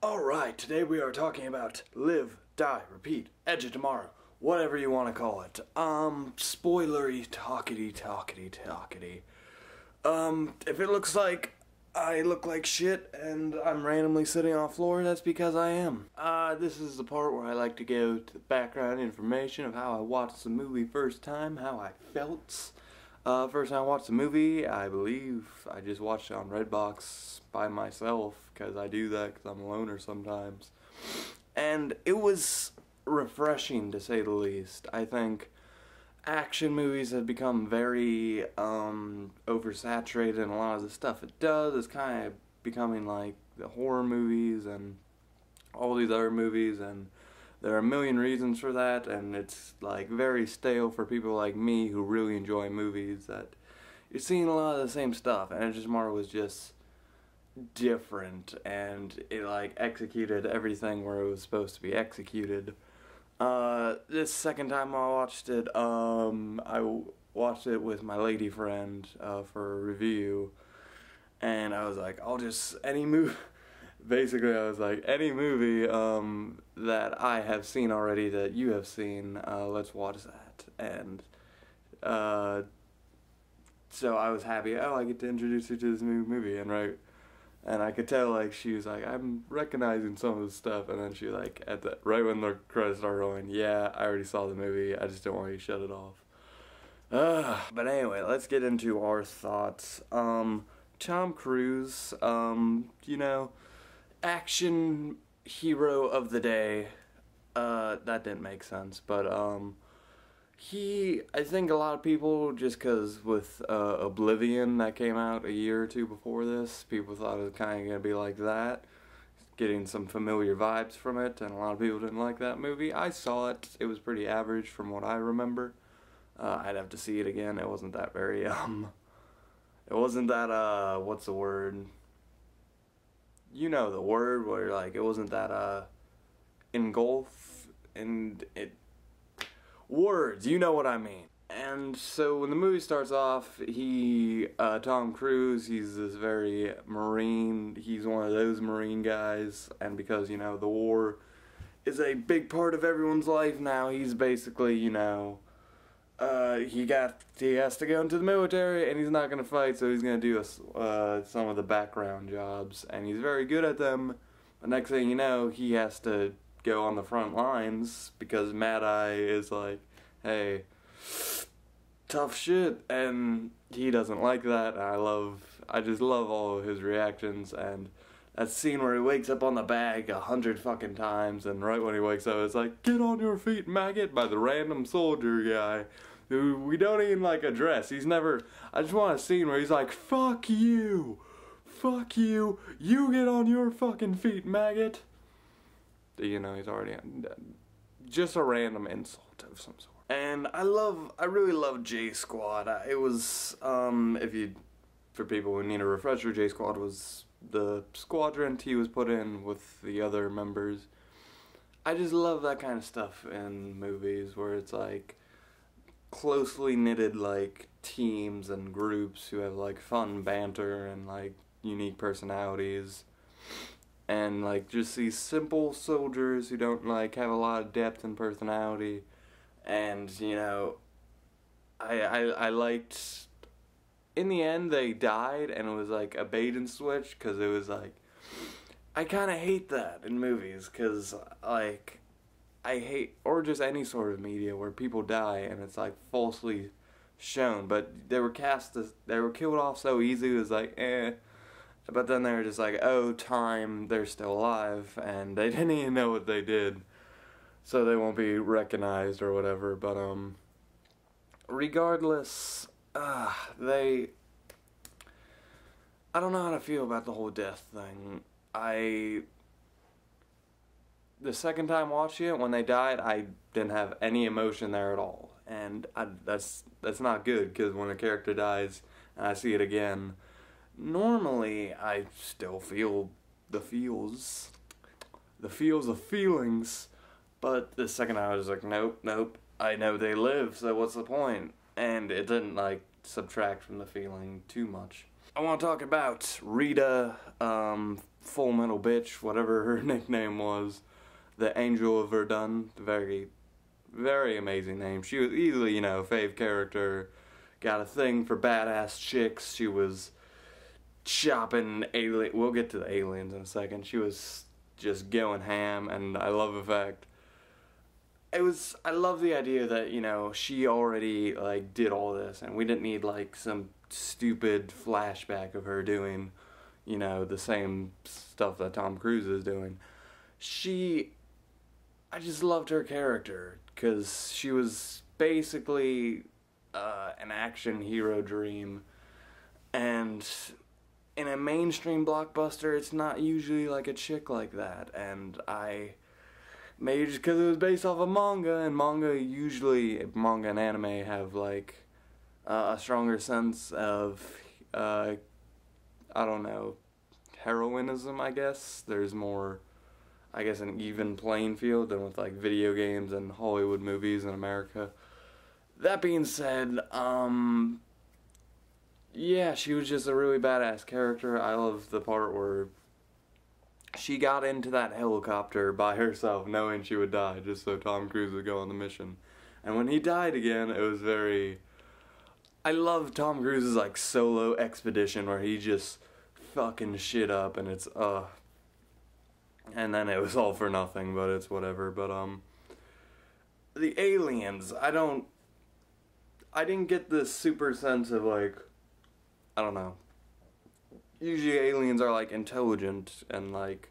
Alright, today we are talking about Live, Die, Repeat, Edge of Tomorrow, whatever you want to call it. Spoilery talkity. If it looks like I look like shit and I'm randomly sitting on the floor, that's because I am. This is the part where I like to go to the background information of how I watched the movie first time, how I felt. First time I watched the movie, I believe I just watched it on Redbox by myself, because I do that because I'm a loner sometimes. And it was refreshing, to say the least. I think action movies have become very oversaturated, and a lot of the stuff it does is kind of becoming like the horror movies and all these other movies, and there are a million reasons for that, and it's like very stale for people like me who really enjoy movies, that you're seeing a lot of the same stuff. And Edge of Tomorrow was just different, and it like executed everything where it was supposed to be executed. This second time I watched it, I watched it with my lady friend for a review, and I was like, basically I was like, any movie that I have seen already that you have seen, let's watch that. And so I was happy, I get to introduce you to this new movie, and I could tell, like, she was like, I'm recognizing some of the stuff, and then she like, right when the credits started rolling, yeah, I already saw the movie, I just don't want you to shut it off. But anyway, let's get into our thoughts. Tom Cruise, you know, action hero of the day. That didn't make sense, but I think a lot of people, just because with Oblivion that came out a year or two before this, people thought it was kind of going to be like that, getting some familiar vibes from it, and a lot of people didn't like that movie. I saw it. It was pretty average from what I remember. I'd have to see it again. It wasn't that very, it wasn't that, what's the word? You know the word, where like, it wasn't that, engulf, and it, words, you know what I mean. And so when the movie starts off, Tom Cruise, he's this very Marine, he's one of those Marine guys, and because, you know, the war is a big part of everyone's life now, he's basically, you know, he has to go into the military, and he's not going to fight, so he's going to do some of the background jobs, and he's very good at them. But next thing you know, he has to go on the front lines, because Mad Eye is like, hey, tough shit, and he doesn't like that. And I just love all of his reactions, and that scene where he wakes up on the bag 100 fucking times, and right when he wakes up, it's like, get on your feet, maggot, by the random soldier guy, who we don't even like address. I just want a scene where he's like, fuck you, you get on your fucking feet, maggot. You know, he's already just a random insult of some sort. And I really love J Squad. It was, for people who need a refresher, J Squad was the squadron he was put in with the other members. I just love that kind of stuff in movies, where it's like closely knitted like teams and groups who have like fun banter and like unique personalities. And like just these simple soldiers who don't like have a lot of depth and personality. And you know, I liked, in the end they died, and it was like a bait and switch, because it was like, I kind of hate that in movies, because like I hate, or just any sort of media where people die and it's like falsely shown, but they were killed off so easy, it was like, eh. But then they were just like, oh, they're still alive, and they didn't even know what they did, so they won't be recognized or whatever. But regardless, I don't know how to feel about the whole death thing. The second time watching it, when they died, I didn't have any emotion there at all, and that's not good, because when a character dies and I see it again, normally I still feel the feelings, but the second I was like, nope, I know they live, so what's the point? And it didn't like subtract from the feeling too much. I want to talk about Rita Full Metal Bitch, whatever her nickname was, the Angel of Verdun, very, very amazing name. She was easily, you know, fave character, got a thing for badass chicks. She was chopping alien. We'll get to the aliens in a second. She was just going ham, and I love the fact. I love the idea that, you know, she already, like, did all this, and we didn't need, like, some stupid flashback of her doing, you know, the same stuff that Tom Cruise is doing. I just loved her character, because she was basically an action hero dream, and in a mainstream blockbuster, it's not usually, like, a chick like that, and maybe just because it was based off of manga, and manga and anime have, like, a stronger sense of, I don't know, heroism, I guess. There's more, I guess, an even playing field than with, like, video games and Hollywood movies in America. That being said, yeah, she was just a really badass character. I love the part where she got into that helicopter by herself, knowing she would die, just so Tom Cruise would go on the mission. And when he died again, it was very... I love Tom Cruise's, like, solo expedition where he just fucking shit up, and it's, and then it was all for nothing, but it's whatever. But, the aliens, I didn't get this super sense of, like, I don't know. Usually aliens are, like, intelligent and, like,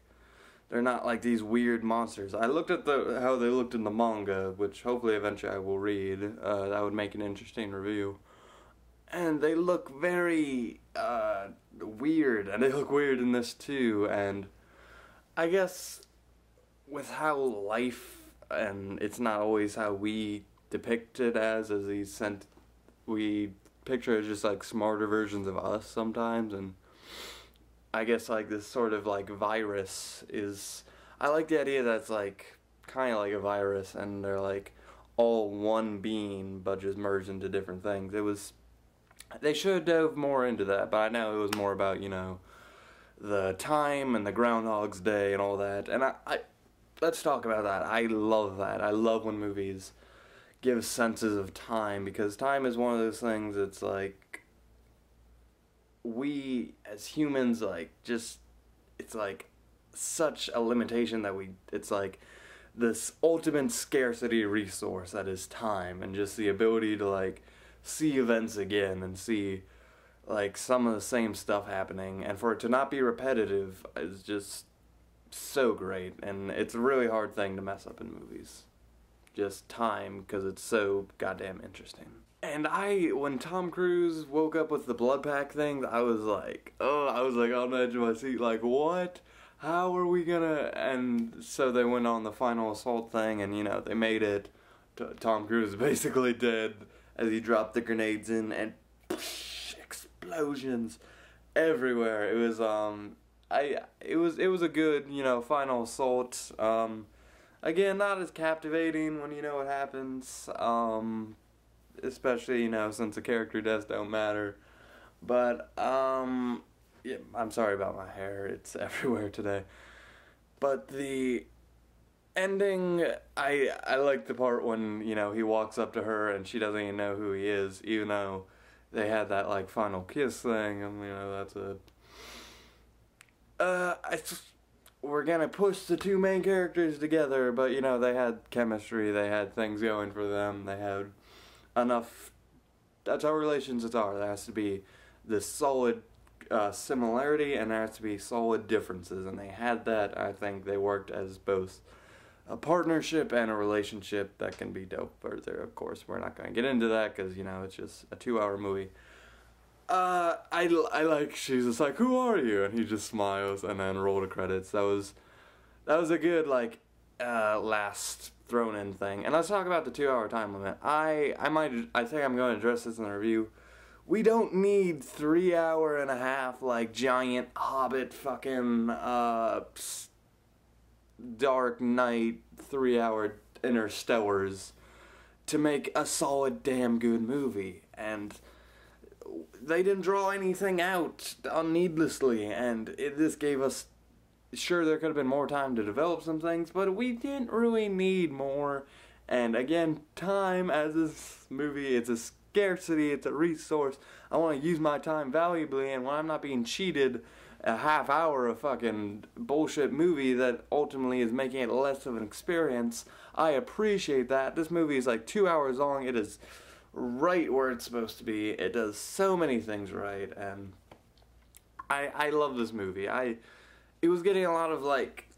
they're not like these weird monsters. I looked at how they looked in the manga, which hopefully eventually I will read. That would make an interesting review. And they look very weird, and they look weird in this too. And I guess with how life, and it's not always how we depict it as we picture it as just like smarter versions of us sometimes, and I guess, like, this sort of, like, virus is... I like the idea that it's, like, kind of like a virus, and they're, like, all one being, but just merged into different things. They should have dove more into that, but I know it was more about, you know, the time and the Groundhog's Day and all that. And let's talk about that. I love that. I love when movies give senses of time, because time is one of those things that's, like, we as humans, like, just, it's like such a limitation that it's like this ultimate scarcity resource that is time, and just the ability to, like, see events again and see, like, some of the same stuff happening, and for it to not be repetitive is just so great. And it's a really hard thing to mess up in movies, just time, because it's so goddamn interesting. And when Tom Cruise woke up with the blood pack thing, I was like on the edge of my seat, like, what? How are we gonna... And so they went on the final assault thing, and, you know, they made it. Tom Cruise is basically dead as he dropped the grenades in, and explosions everywhere. It was, it was a good, you know, final assault. Again, not as captivating when you know what happens. Especially, you know, since the character deaths don't matter. But, yeah, I'm sorry about my hair. It's everywhere today. But the ending, I like the part when, you know, he walks up to her and she doesn't even know who he is, even though they had that, like, final kiss thing, and, you know, that's we're gonna push the two main characters together, but, you know, they had chemistry, they had things going for them, they had enough. That's how relationships are. There has to be this solid similarity, and there has to be solid differences, and they had that. I think they worked as both a partnership and a relationship that can be dope further. Of course, we're not going to get into that because, you know, it's just a 2-hour movie. I like, she's just like, who are you? And he just smiles, and then roll the credits. That was a good, like, last thrown in thing. And let's talk about the 2-hour time limit. I think I'm going to address this in the review. We don't need 3-hour and a half, like, giant Hobbit fucking Dark Knight 3-hour Interstellars to make a solid damn good movie. And they didn't draw anything out needlessly, and this gave us sure, there could have been more time to develop some things, but we didn't really need more. And again, time, as this movie, it's a scarcity, it's a resource. I want to use my time valuably, and when I'm not being cheated a half hour of fucking bullshit movie that ultimately is making it less of an experience, I appreciate that. This movie is like 2 hours long. It is right where it's supposed to be. It does so many things right, and I love this movie. It was getting a lot of like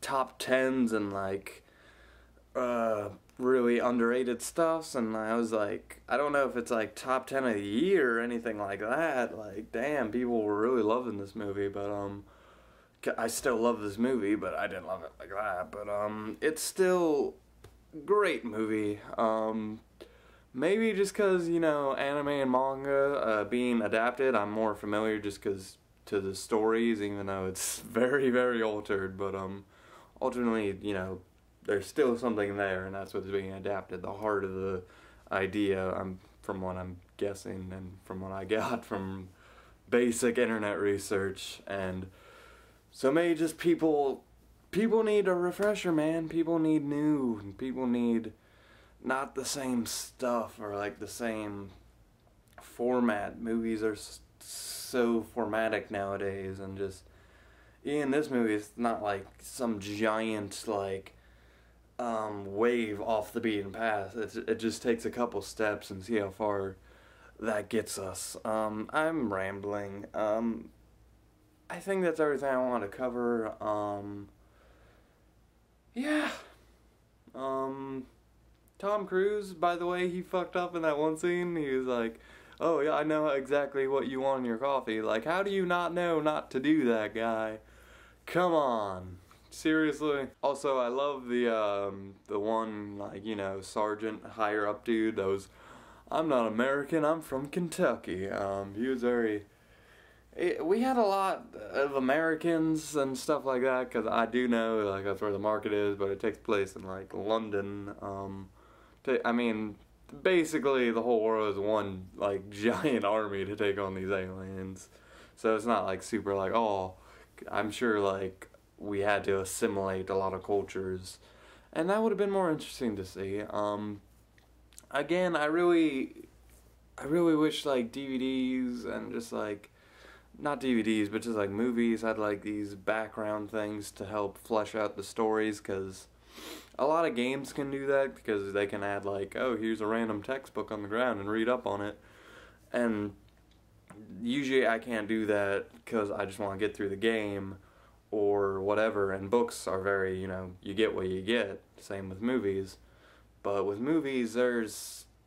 top tens and like really underrated stuffs, and I was like, I don't know if it's like top 10 of the year or anything like that. Like, damn, people were really loving this movie, but I still love this movie, but I didn't love it like that. But it's still great movie. Maybe just because, you know, anime and manga being adapted, I'm more familiar just because to the stories, even though it's very, very altered. But ultimately, you know, there's still something there, and that's what's being adapted. The heart of the idea, from what I'm guessing, and from what I got from basic internet research. And so maybe just people need a refresher, man. People need new. People need not the same stuff or like the same format. Movies are so formatic nowadays, and just in this movie, it's not like some giant like wave off the beaten path. It just takes a couple steps and see how far that gets us. I'm rambling. I think that's everything I want to cover. Yeah. Tom Cruise, by the way, he fucked up in that one scene. He was like, oh yeah, I know exactly what you want in your coffee. Like, how do you not know not to do that, guy? Come on. Seriously. Also, I love the one, like, you know, sergeant, higher up dude that was, I'm not American, I'm from Kentucky. He was very, we had a lot of Americans and stuff like that, because I do know, like, that's where the market is, but it takes place in, like, London. I mean, basically the whole world is one, like, giant army to take on these aliens. So it's not, like, super, like, oh, I'm sure, like, we had to assimilate a lot of cultures, and that would have been more interesting to see. Again, I really wish, like, DVDs and just, like, not DVDs, but just, like, movies had, like, these background things to help flesh out the stories, because a lot of games can do that, because they can add, like, oh, here's a random textbook on the ground and read up on it, and usually I can't do that because I just want to get through the game or whatever, and books are very, you know, you get what you get, same with movies. But with movies,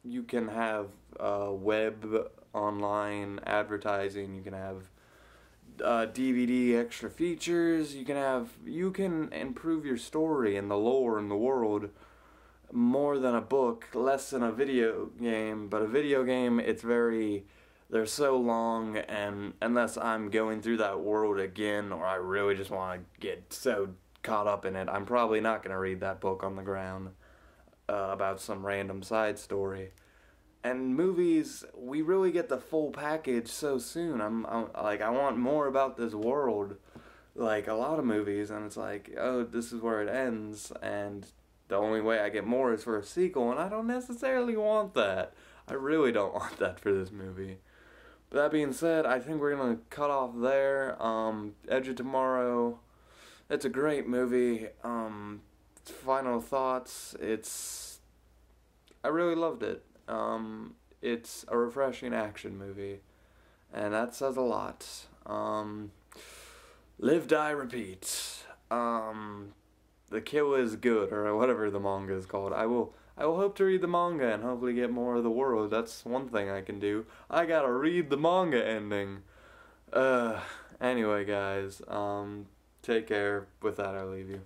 you can have web online advertising, you can have DVD extra features, you can improve your story and the lore and the world more than a book, less than a video game. But a video game, they're so long, and unless I'm going through that world again, or I really just want to get so caught up in it, I'm probably not going to read that book on the ground about some random side story. And movies, we really get the full package so soon. I'm like, I want more about this world, like a lot of movies, and it's like, oh, this is where it ends, and the only way I get more is for a sequel, and I don't necessarily want that. I really don't want that for this movie. But that being said, I think we're going to cut off there. Edge of Tomorrow, it's a great movie. Final thoughts, I really loved it. It's a refreshing action movie, and that says a lot. Live, die, repeat. The Kill is good, or whatever the manga is called. I will hope to read the manga and hopefully get more of the world. That's one thing I can do. I gotta read the manga ending. Anyway, guys, take care. With that, I'll leave you.